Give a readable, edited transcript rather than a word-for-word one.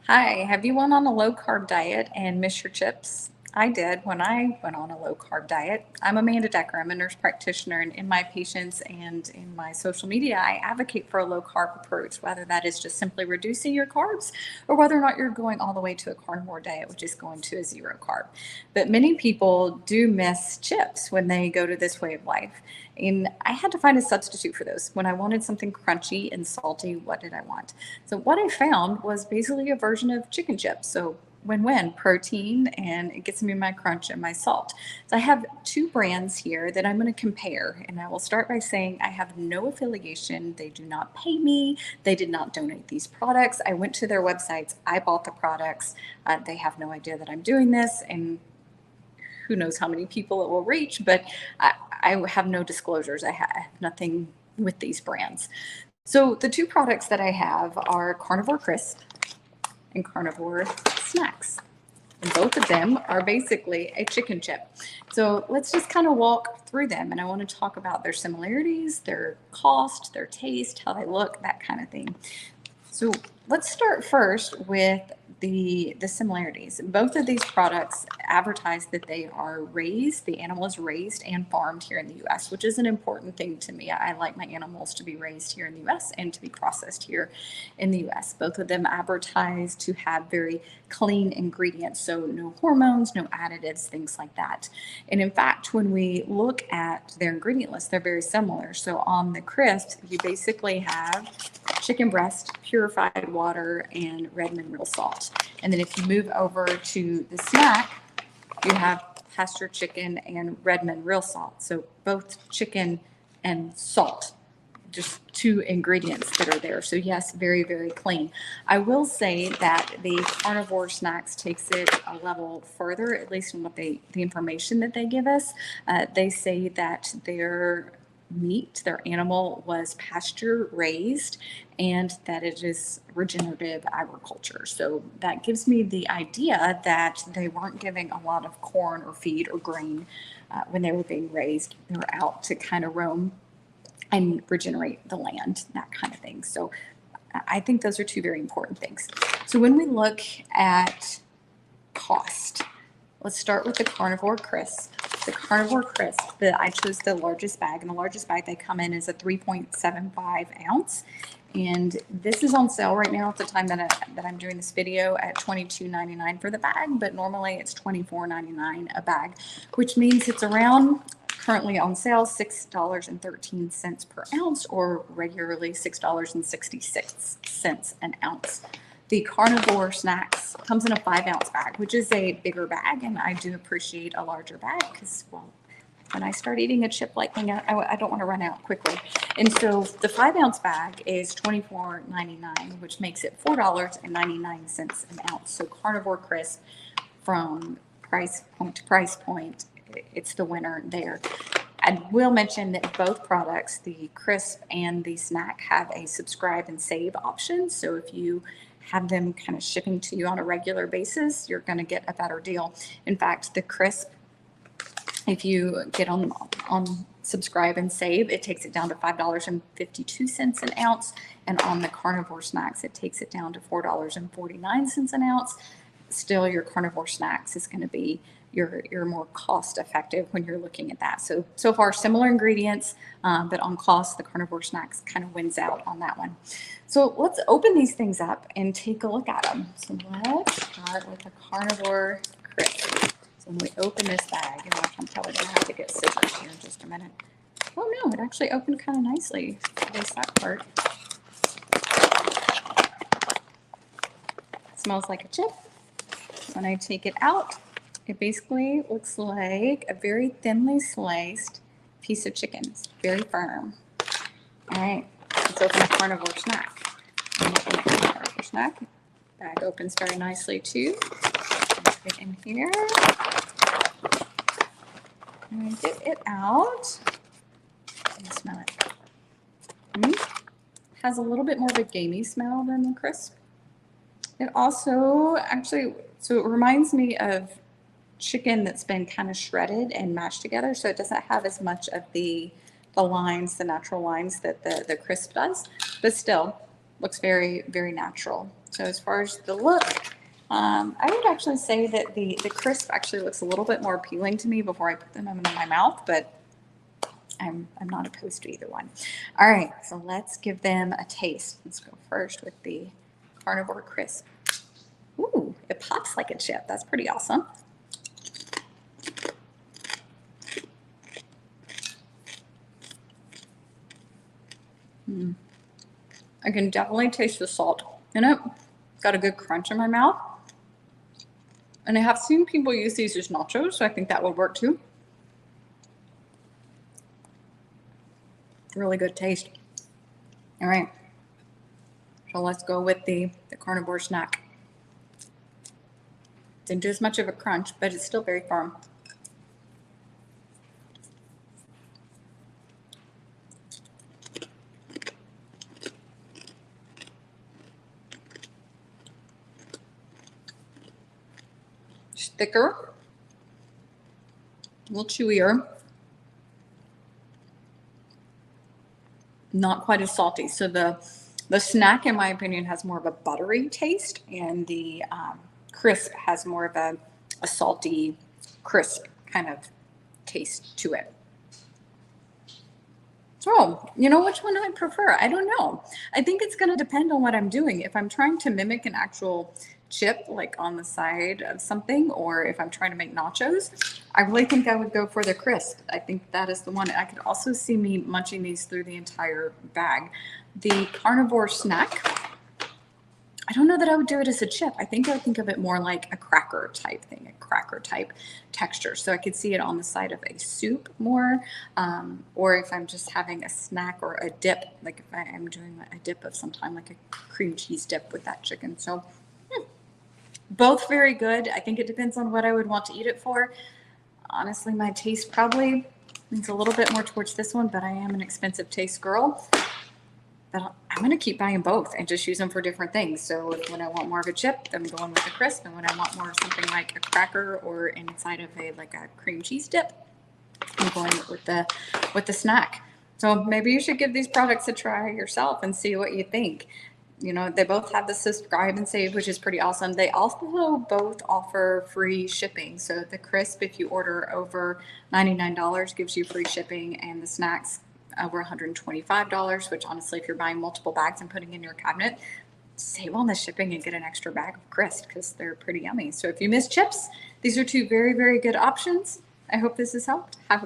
Hi, have you went on a low carb diet and missed your chips? I did when I went on a low carb diet. I'm Amanda Decker. I'm a nurse practitioner, and in my patients and in my social media, I advocate for a low carb approach, whether that is just simply reducing your carbs or whether or not you're going all the way to a carnivore diet, which is going to a zero carb. But many people do miss chips when they go to this way of life. And I had to find a substitute for those. When I wanted something crunchy and salty, what did I want? So, what I found was basically a version of chicken chips. So, win-win protein, and it gets me my crunch and my salt. So I have two brands here that I'm going to compare, and I will start by saying I have no affiliation. They do not pay me. They did not donate these products. I went to their websites. I bought the products. They have no idea that I'm doing this, and who knows how many people it will reach, but I have no disclosures. I have nothing with these brands. So the two products that I have are Carnivore Crisp and Carnivore Snax. And both of them are basically a chicken chip. So let's just kind of walk through them. And I want to talk about their similarities, their cost, their taste, how they look, that kind of thing. So let's start first with the similarities. Both of these products advertise that they are raised, the animal is raised and farmed here in the US, which is an important thing to me. I like my animals to be raised here in the US and to be processed here in the US. Both of them advertise to have very clean ingredients, so no hormones, no additives, things like that. And in fact, when we look at their ingredient list, they're very similar. So on the crisp, you basically have chicken breast, purified water, and red mineral salt. And then if you move over to the snack, you have pasture chicken and red mineral salt. So both chicken and salt, just two ingredients that are there. So yes, very, very clean. I will say that the Carnivore Snax takes it a level further, at least in what the information that they give us. They say that their meat, their animal was pasture raised, and that it is regenerative agriculture. So that gives me the idea that they weren't giving a lot of corn or feed or grain when they were being raised. They were out to kind of roam and regenerate the land, that kind of thing. So I think those are two very important things. So when we look at cost, let's start with the Carnivore Crisp. The Carnivore Crisp, I chose the largest bag, and the largest bag they come in is a 3.75 ounce. And this is on sale right now at the time that I'm doing this video at $22.99 for the bag, but normally it's $24.99 a bag, which means it's around, currently on sale, $6.13 per ounce, or regularly $6.66 an ounce. The Carnivore Snax comes in a 5-ounce bag, which is a bigger bag, and I do appreciate a larger bag because, well, when I start eating a chip like thing, I don't want to run out quickly. And so the 5-ounce bag is $24.99, which makes it $4.99 an ounce. So Carnivore Crisp, from price point to price point, it's the winner there. I will mention that both products, the Crisp and the Snack, have a subscribe and save option. So if you have them kind of shipping to you on a regular basis, you're going to get a better deal. In fact, the Crisp, if you get on subscribe and save, it takes it down to $5.52 an ounce. And on the Carnivore Snax, it takes it down to $4.49 an ounce. Still, your Carnivore Snax is going to be your more cost effective when you're looking at that. So far, similar ingredients, but on cost, the Carnivore Snax kind of wins out on that one. So let's open these things up and take a look at them. So let's start with the Carnivore Crisp. So when we open this bag, and I'm probably going to have to get scissors here in just a minute. Oh no, it actually opened kind of nicely. There's that part. It smells like a chip. When I take it out, it basically looks like a very thinly sliced piece of chicken. It's very firm. All right, let's open a Carnivore Snack. Carnivore Snack. Bag opens very nicely too. Put it in here. And get it out. And smell it. Has a little bit more of a gamey smell than the Crisp. It also actually, so it reminds me of chicken that's been kind of shredded and mashed together, so it doesn't have as much of the natural lines that the Crisp does, but still looks very, very natural. So as far as the look, I would actually say that the crisp actually looks a little bit more appealing to me before I put them in my mouth, but I'm not opposed to either one. All right, so let's give them a taste. Let's go first with the Carnivore Crisp. Ooh, it pops like a chip. That's pretty awesome. I can definitely taste the salt in it. Got a good crunch in my mouth. And I have seen people use these as nachos, so I think that would work too. Really good taste. All right. So let's go with the Carnivore snack. Didn't do as much of a crunch, but it's still very firm. It's thicker, a little chewier, not quite as salty. So the snack, in my opinion, has more of a buttery taste, and the crisp has more of a salty, crisp kind of taste to it. Oh, you know which one I prefer? I don't know. I think it's going to depend on what I'm doing. If I'm trying to mimic an actual chip, like on the side of something, or if I'm trying to make nachos, I really think I would go for the crisp. I think that is the one. I could also see me munching these through the entire bag. The Carnivore snack, I don't know that I would do it as a chip. I think I would think of it more like a cracker type thing, a cracker type texture. So I could see it on the side of a soup more, or if I'm just having a snack or a dip, like if I am doing a dip of some kind, like a cream cheese dip with that chicken. So both very good. I think it depends on what I would want to eat it for. Honestly, my taste probably leans a little bit more towards this one, but I am an expensive taste girl. But I'm going to keep buying both and just use them for different things. So when I want more of a chip, I'm going with the crisp. And when I want more of something like a cracker or inside of a cream cheese dip, I'm going with the snack. So maybe you should give these products a try yourself and see what you think. You know, they both have the subscribe and save, which is pretty awesome. They also both offer free shipping. So the crisp, if you order over $99, gives you free shipping, and the snacks over $125, which honestly, if you're buying multiple bags and putting in your cabinet, save on the shipping and get an extra bag of crisp because they're pretty yummy. So if you miss chips, these are two very, very good options. I hope this has helped. Have a